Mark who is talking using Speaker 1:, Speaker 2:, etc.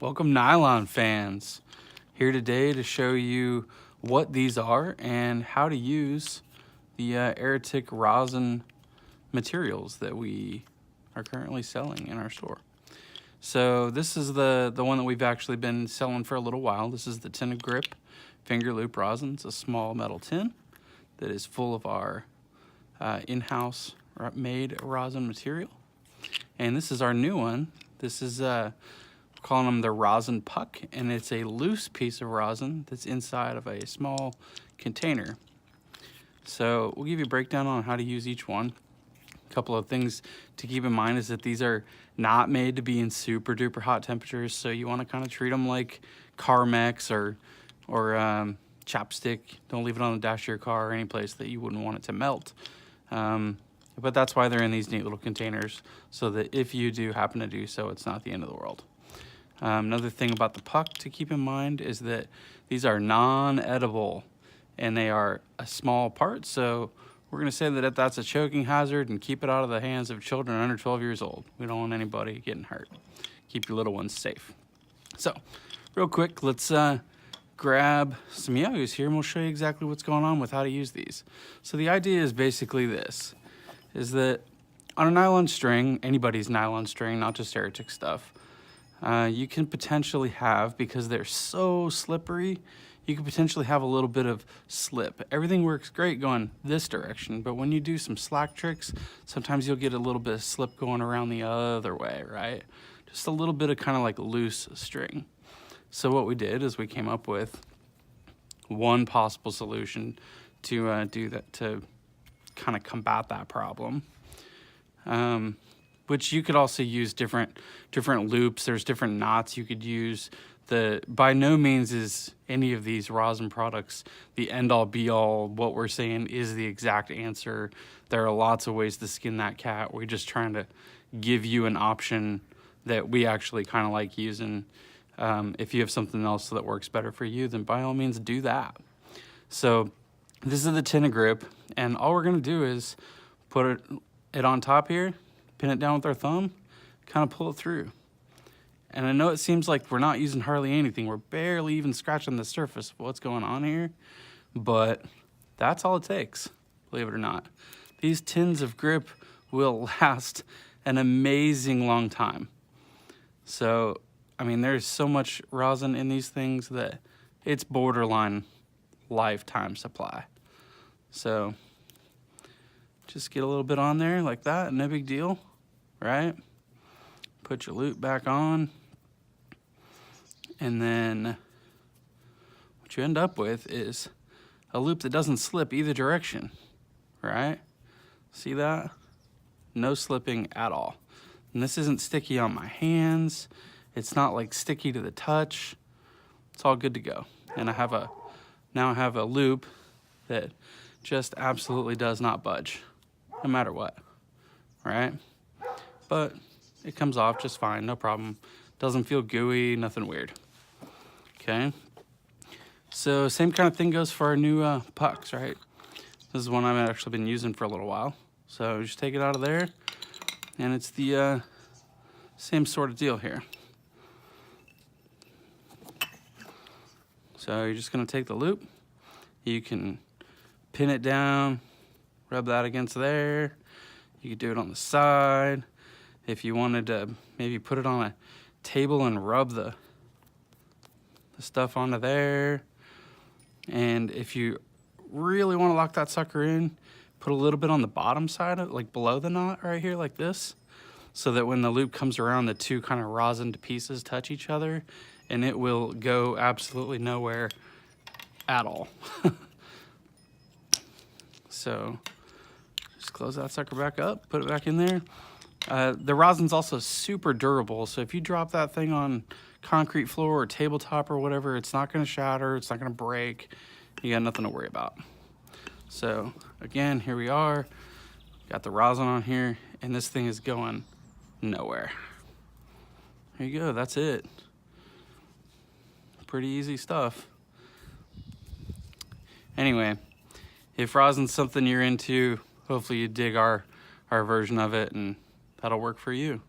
Speaker 1: Welcome nylon fans. Here today to show you what these are and how to use the Airetic rosin materials that we are currently selling in our store. So this is the one that we've actually been selling for a little while. This is the tin grip finger loop rosin. It's a small metal tin that is full of our in-house made rosin material. And this is our new one. This is calling them the rosin puck, and it's a loose piece of rosin that's inside of a small container. So we'll give you a breakdown on how to use each one. A couple of things to keep in mind is that these are not made to be in super duper hot temperatures, so you want to kind of treat them like Carmex or chapstick. Don't leave it on the dash of your car or any place that you wouldn't want it to melt. But that's why they're in these neat little containers, so that if you do happen to do so, it's not the end of the world. Another thing about the puck to keep in mind is that these are non-edible and they are a small part, so we're going to say that if that's a choking hazard, and keep it out of the hands of children under 12 years old. We don't want anybody getting hurt. Keep your little ones safe. So real quick, let's grab some yahoos here and we'll show you exactly what's going on with how to use these. So the idea is basically this, is that on a nylon string, anybody's nylon string, not just Airetic stuff, you can potentially have, because they're so slippery, you can potentially have a little bit of slip. Everything works great going this direction, but when you do some slack tricks, sometimes you'll get a little bit of slip going around the other way, right? Just a little bit of kind of like loose string. So what we did is we came up with one possible solution to do that, to kind of combat that problem. Which you could also use different loops. There's different knots you could use. By no means is any of these rosin products the end-all be-all. What we're saying is the exact answer. There are lots of ways to skin that cat. We're just trying to give you an option that we actually kind of like using. If you have something else that works better for you, then by all means do that. So this is the tin grip, and all we're gonna do is put it on top here, pin it down with our thumb, kind of pull it through. And I know it seems like we're not using hardly anything. We're barely even scratching the surface of what's going on here, but that's all it takes, believe it or not. These tins of grip will last an amazing long time. So, I mean, there's so much rosin in these things that it's borderline lifetime supply. So just get a little bit on there like that, no big deal, right? Put your loop back on, and then what you end up with is a loop that doesn't slip either direction, right? See that? No slipping at all. And this isn't sticky on my hands. It's not like sticky to the touch. It's all good to go. And now I have a loop that just absolutely does not budge, no matter what, right? But it comes off just fine, no problem. Doesn't feel gooey, nothing weird. Okay, so same kind of thing goes for our new pucks, right? This is one I've actually been using for a little while. So just take it out of there, and it's the same sort of deal here. So you're just gonna take the loop, you can pin it down, rub that against there. You could do it on the side. If you wanted to maybe put it on a table and rub the stuff onto there. And if you really want to lock that sucker in, put a little bit on the bottom side of it, like below the knot right here, like this, so that when the loop comes around, the two kind of rosined pieces touch each other, and it will go absolutely nowhere at all. So just close that sucker back up, put it back in there. The rosin's also super durable, so if you drop that thing on concrete floor or tabletop or whatever, it's not gonna shatter, it's not gonna break. You got nothing to worry about. So again, here we are, got the rosin on here, and this thing is going nowhere. There you go, that's it. Pretty easy stuff. Anyway, if rosin's something you're into, hopefully you dig our version of it, and that'll work for you.